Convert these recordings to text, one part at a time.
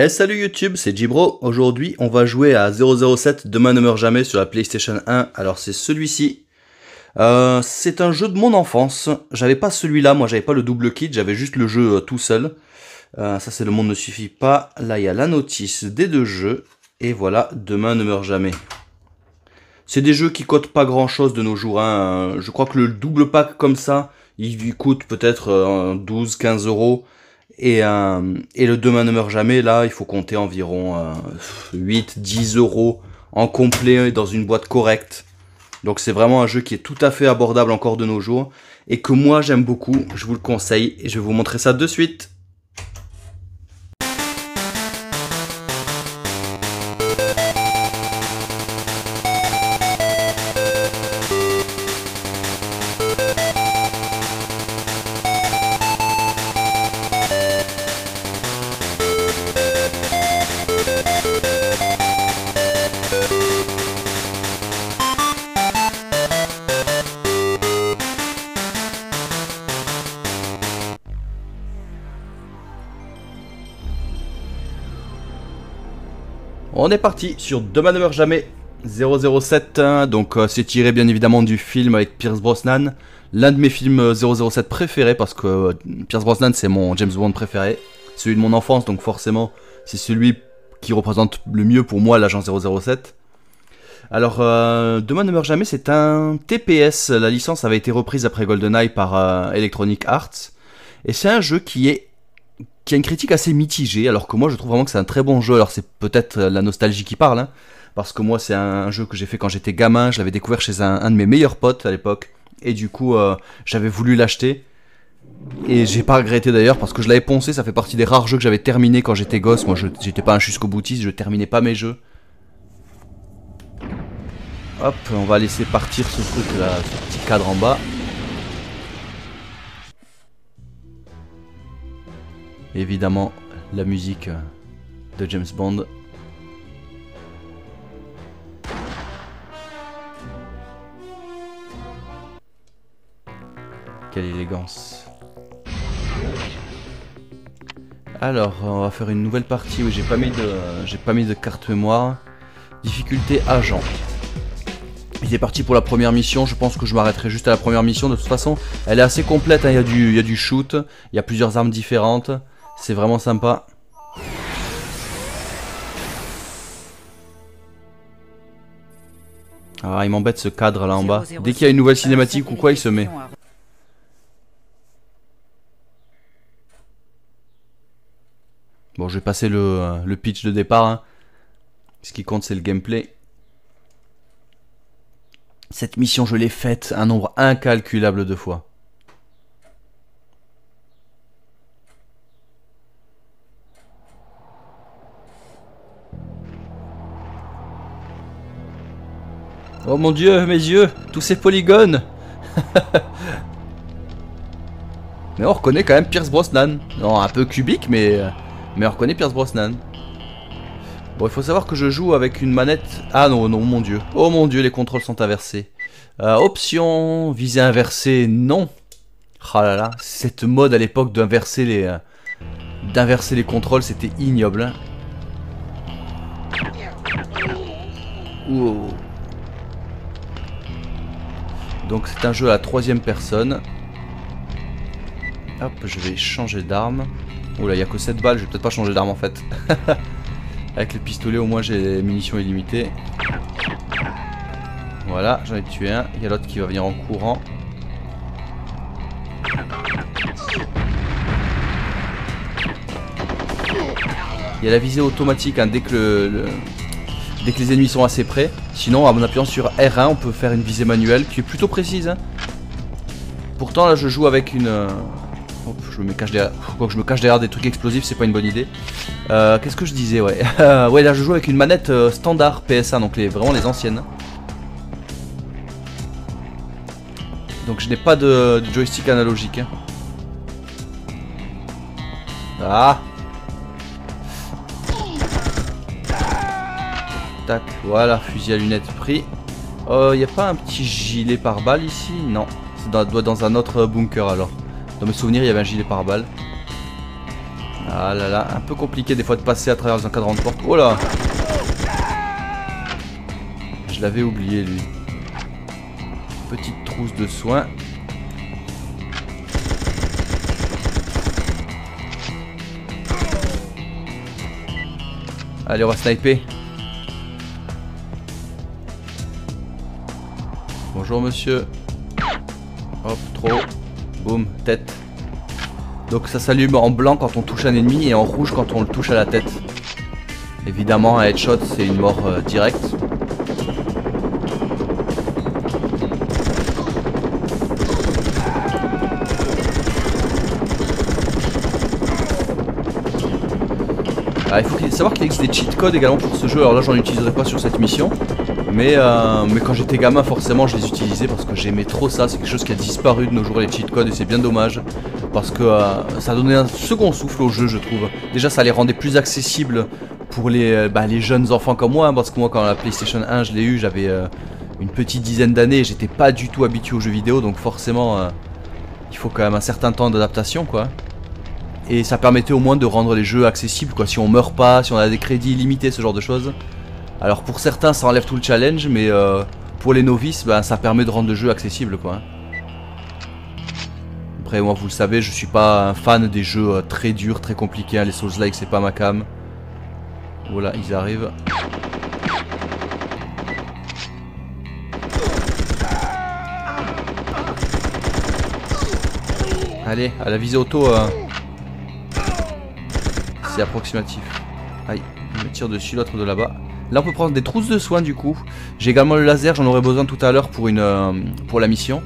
Salut YouTube, c'est Jibro. Aujourd'hui, on va jouer à 007 Demain ne meurt jamais sur la PlayStation 1. Alors c'est celui-ci. C'est un jeu de mon enfance. J'avais pas celui-là, moi j'avais pas le double kit, j'avais juste le jeu tout seul. Ça c'est Le Monde ne suffit pas. Là il y a la notice des deux jeux. Et voilà, Demain ne meurt jamais. C'est des jeux qui coûtent pas grand chose de nos jours. Hein. Je crois que le double pack comme ça, il coûte peut-être 12-15 euros. Et le Demain ne meurt jamais, là, il faut compter environ 8-10 euros en complet dans une boîte correcte. Donc c'est vraiment un jeu qui est tout à fait abordable encore de nos jours. Et que moi j'aime beaucoup, je vous le conseille. Et je vais vous montrer ça de suite. On est parti sur Demain ne meurt jamais 007, donc c'est tiré bien évidemment du film avec Pierce Brosnan, l'un de mes films 007 préférés parce que Pierce Brosnan c'est mon James Bond préféré, celui de mon enfance, donc forcément c'est celui qui représente le mieux pour moi l'agent 007. Alors Demain ne meurt jamais c'est un TPS, la licence avait été reprise après GoldenEye par Electronic Arts, et c'est un jeu qui a une critique assez mitigée, alors que moi je trouve vraiment que c'est un très bon jeu. Alors c'est peut-être la nostalgie qui parle, hein, parce que moi c'est un jeu que j'ai fait quand j'étais gamin, je l'avais découvert chez un de mes meilleurs potes à l'époque, et du coup j'avais voulu l'acheter, et j'ai pas regretté d'ailleurs, parce que je l'avais poncé, ça fait partie des rares jeux que j'avais terminé quand j'étais gosse. Moi j'étais pas un jusqu'au boutiste, je terminais pas mes jeux. Hop, on va laisser partir ce truc là, ce petit cadre en bas. Évidemment, la musique de James Bond. Quelle élégance. Alors, on va faire une nouvelle partie où j'ai pas mis de carte mémoire. Difficulté agent. Il est parti pour la première mission, je pense que je m'arrêterai juste à la première mission. De toute façon, elle est assez complète, hein. Il y a du shoot, il y a plusieurs armes différentes. C'est vraiment sympa. Ah, il m'embête ce cadre là en bas. Dès qu'il y a une nouvelle cinématique ou quoi, il se met. Bon, je vais passer le pitch de départ, hein. Ce qui compte, c'est le gameplay. Cette mission, je l'ai faite un nombre incalculable de fois. Oh mon dieu, mes yeux, tous ces polygones. Mais on reconnaît quand même Pierce Brosnan. Non, un peu cubique, mais on reconnaît Pierce Brosnan. Bon, il faut savoir que je joue avec une manette... Ah non, non, mon dieu. Oh mon dieu, les contrôles sont inversés. Option, visée inversée, non. Ah là là, cette mode à l'époque d'inverser les contrôles, c'était ignoble. Hein. Wow. Donc c'est un jeu à la troisième personne. Hop, je vais changer d'arme. Oula, il n'y a que 7 balles, je vais peut-être pas changer d'arme en fait. Avec le pistolet, au moins j'ai les munitions illimitées. Voilà, j'en ai tué un. Il y a l'autre qui va venir en courant. Il y a la visée automatique, hein, dès que les ennemis sont assez près. Sinon, en appuyant sur R1, on peut faire une visée manuelle qui est plutôt précise. Hein. Pourtant, là, je joue avec une... Hop, je me cache derrière... Quoique je me cache derrière des trucs explosifs, c'est pas une bonne idée. Qu'est-ce que je disais, ouais. Ouais, là, je joue avec une manette standard PSA, donc vraiment les anciennes. Donc, je n'ai pas de joystick analogique. Hein. Ah! Tac, voilà, fusil à lunettes pris. Il n'y a pas un petit gilet pare-balles ici? Non, ça doit être dans un autre bunker alors. Dans mes souvenirs, il y avait un gilet pare-balles. Ah là là, un peu compliqué des fois de passer à travers les encadrants de porte. Oh là! Je l'avais oublié lui. Petite trousse de soins. Allez, on va sniper. Bonjour monsieur. Hop, trop. Boum, tête. Donc ça s'allume en blanc quand on touche un ennemi et en rouge quand on le touche à la tête. Évidemment, un headshot c'est une mort directe. Ah, il faut savoir qu'il existe des cheat codes également pour ce jeu. Alors là, j'en utiliserai pas sur cette mission. Mais quand j'étais gamin, forcément, je les utilisais parce que j'aimais trop ça. C'est quelque chose qui a disparu de nos jours, les cheat codes, et c'est bien dommage. Parce que ça donnait un second souffle au jeu, je trouve. Déjà, ça les rendait plus accessibles pour les jeunes enfants comme moi. Hein, parce que moi, quand la PlayStation 1, je l'ai eu, j'avais une petite dizaine d'années. J'étais pas du tout habitué aux jeux vidéo. Donc forcément, il faut quand même un certain temps d'adaptation, quoi. Et ça permettait au moins de rendre les jeux accessibles, quoi. Si on meurt pas, si on a des crédits illimités, ce genre de choses. Alors pour certains ça enlève tout le challenge, mais pour les novices ça permet de rendre le jeu accessible, quoi. Après moi vous le savez, je suis pas un fan des jeux très durs, très compliqués, hein. Les Souls-like c'est pas ma cam. Voilà, ils arrivent. Allez, à la visée auto, c'est approximatif. Aïe, il me tire dessus, l'autre de là-bas. Là on peut prendre des trousses de soins du coup. J'ai également le laser, j'en aurai besoin tout à l'heure pour la mission.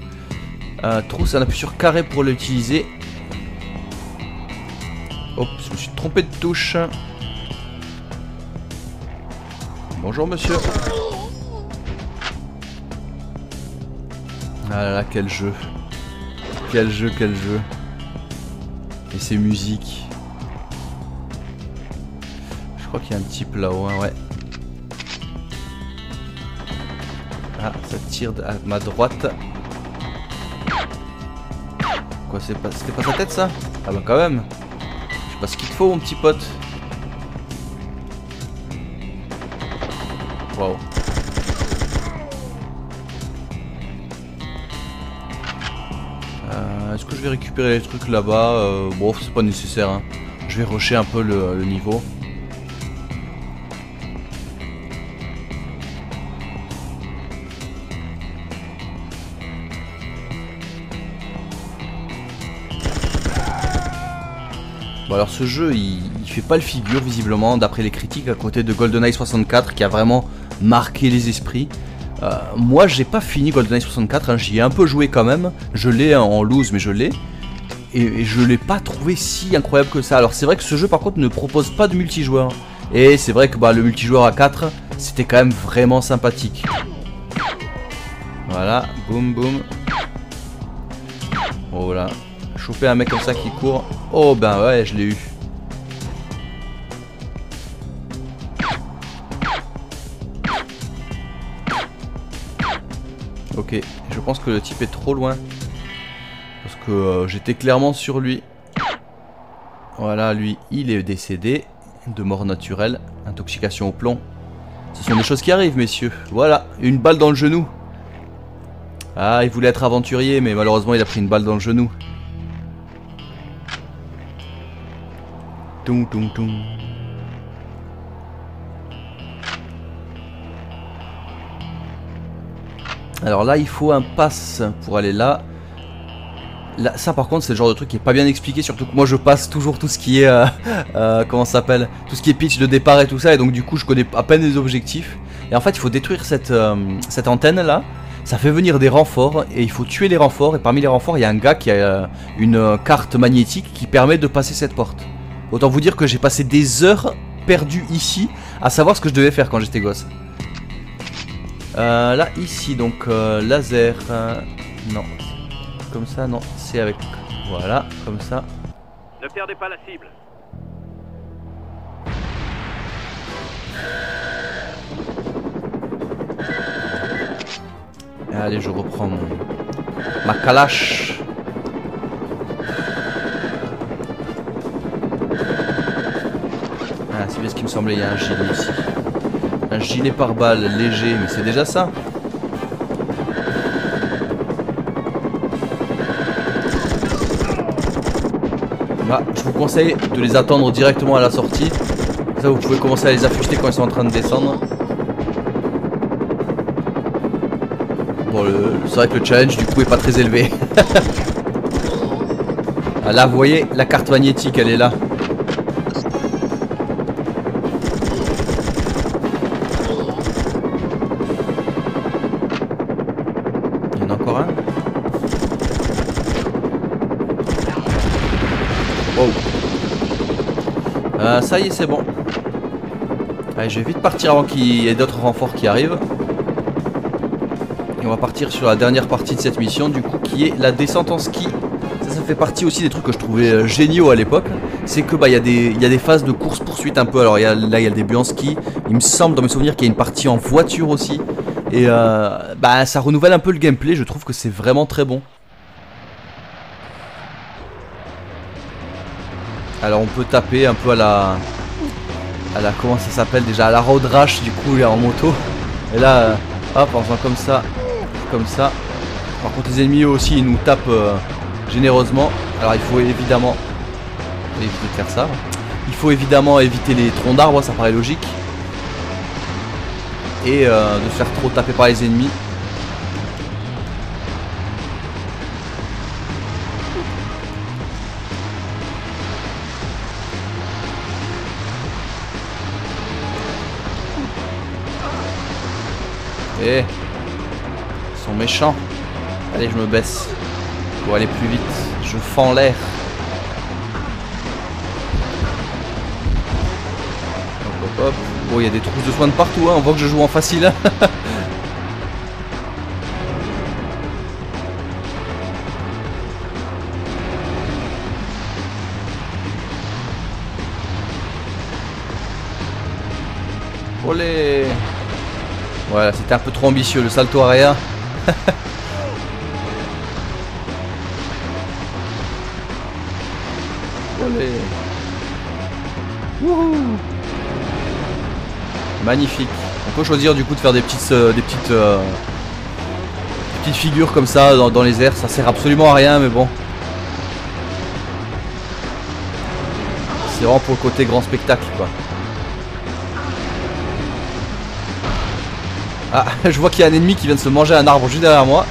Trousse, on appuie sur carré pour l'utiliser. Hop, je me suis trompé de touche. Bonjour monsieur. Ah là là, quel jeu. Quel jeu, quel jeu. Et ces musiques. Je crois qu'il y a un type là-haut, hein, ouais. Ah, ça tire à ma droite. Quoi, c'était pas sa tête ça? Ah bah quand même. Je sais pas ce qu'il te faut mon petit pote. Waouh. Est-ce que je vais récupérer les trucs là-bas? Bon, c'est pas nécessaire, hein. Je vais rusher un peu le niveau. Bon alors ce jeu il fait pas le figure visiblement d'après les critiques, à côté de GoldenEye 64 qui a vraiment marqué les esprits. Moi j'ai pas fini GoldenEye 64, hein, j'y ai un peu joué quand même, je l'ai en loose mais je l'ai. Et je l'ai pas trouvé si incroyable que ça. Alors c'est vrai que ce jeu par contre ne propose pas de multijoueur. Et c'est vrai que le multijoueur à 4 c'était quand même vraiment sympathique. Voilà, boum boum. Oh là. Choper un mec comme ça qui court. Oh ben ouais, je l'ai eu. Ok, je pense que le type est trop loin. Parce que j'étais clairement sur lui. Voilà, lui, il est décédé de mort naturelle. Intoxication au plomb. Ce sont des choses qui arrivent, messieurs. Voilà, une balle dans le genou. Ah, il voulait être aventurier, mais malheureusement, il a pris une balle dans le genou. Toum toum toum. Alors là il faut un pass pour aller là. Là ça par contre c'est le genre de truc qui est pas bien expliqué, surtout que moi je passe toujours tout ce qui est comment ça s'appelle, tout ce qui est pitch de départ et tout ça, et donc du coup je connais à peine les objectifs. Et en fait il faut détruire cette antenne là. Ça fait venir des renforts et il faut tuer les renforts, et parmi les renforts il y a un gars qui a une carte magnétique qui permet de passer cette porte. Autant vous dire que j'ai passé des heures perdues ici à savoir ce que je devais faire quand j'étais gosse. Là ici donc laser, non, comme ça non, c'est avec, voilà, comme ça. Ne perdez pas la cible. Allez, je reprends ma calache. Ah, c'est bien ce qui me semblait, il y a un gilet ici. Un gilet pare-balles léger, mais c'est déjà ça. Bah, je vous conseille de les attendre directement à la sortie. Ça, vous pouvez commencer à les affûter quand ils sont en train de descendre. Bon, c'est vrai que le challenge du coup est pas très élevé. Ah, là, vous voyez, la carte magnétique, elle est là. Il y en a encore un. Wow. Ça y est, c'est bon. Allez, je vais vite partir avant qu'il y ait d'autres renforts qui arrivent. Et on va partir sur la dernière partie de cette mission, du coup, qui est la descente en ski. Ça fait partie aussi des trucs que je trouvais géniaux à l'époque. C'est que bah, y a des phases de course-poursuite un peu. Alors là, il y a le début en ski. Il me semble, dans mes souvenirs, qu'il y a une partie en voiture aussi. Et bah, ça renouvelle un peu le gameplay. Je trouve que c'est vraiment très bon. Alors on peut taper un peu à la comment ça s'appelle déjà, à la road rash du coup, là en moto. Et là, hop, en faisant comme ça. Par contre les ennemis eux aussi ils nous tapent généreusement. Alors il faut évidemment éviter de faire ça. Il faut évidemment éviter les troncs d'arbres, ça paraît logique. Et de se faire trop taper par les ennemis. Et ils sont méchants. Allez, je me baisse pour aller plus vite. Je fends l'air. Hop, hop, hop. Oh, il y a des trousses de soins de partout, hein. On voit que je joue en facile. Olé. Voilà, c'était un peu trop ambitieux le salto arrière. Olé. Wouhou. Magnifique. On peut choisir du coup de faire des petites figures comme ça dans les airs. Ça sert absolument à rien, mais bon. C'est vraiment pour le côté grand spectacle, quoi. Ah, je vois qu'il y a un ennemi qui vient de se manger un arbre juste derrière moi.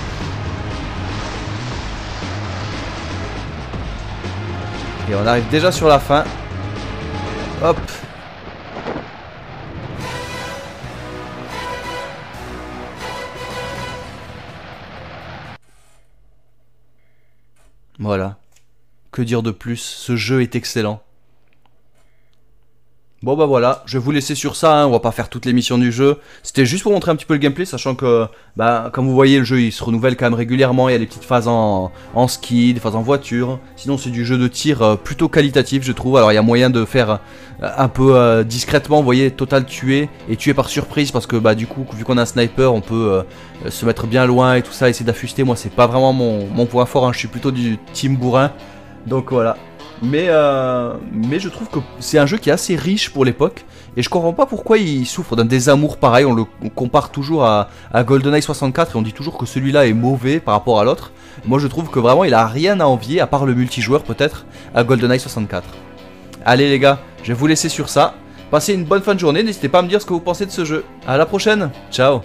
Et on arrive déjà sur la fin. Hop. Voilà. Que dire de plus? Ce jeu est excellent. Bon bah voilà, je vais vous laisser sur ça, hein. On va pas faire toutes les missions du jeu. C'était juste pour montrer un petit peu le gameplay, sachant que, bah, comme vous voyez, le jeu il se renouvelle quand même régulièrement. Il y a des petites phases en ski, des phases en voiture. Sinon c'est du jeu de tir plutôt qualitatif, je trouve. Alors il y a moyen de faire un peu discrètement, vous voyez, total tuer et tuer par surprise, parce que bah du coup, vu qu'on a un sniper, on peut se mettre bien loin et tout ça, essayer d'affuster. Moi c'est pas vraiment mon point fort, hein. Je suis plutôt du team bourrin. Donc voilà. Mais je trouve que c'est un jeu qui est assez riche pour l'époque. Et je comprends pas pourquoi il souffre d'un désamour pareil. On compare toujours à GoldenEye 64 et on dit toujours que celui-là est mauvais par rapport à l'autre. Moi je trouve que vraiment il a rien à envier, à part le multijoueur peut-être, à GoldenEye 64. Allez les gars, je vais vous laisser sur ça. Passez une bonne fin de journée, n'hésitez pas à me dire ce que vous pensez de ce jeu. À la prochaine, ciao.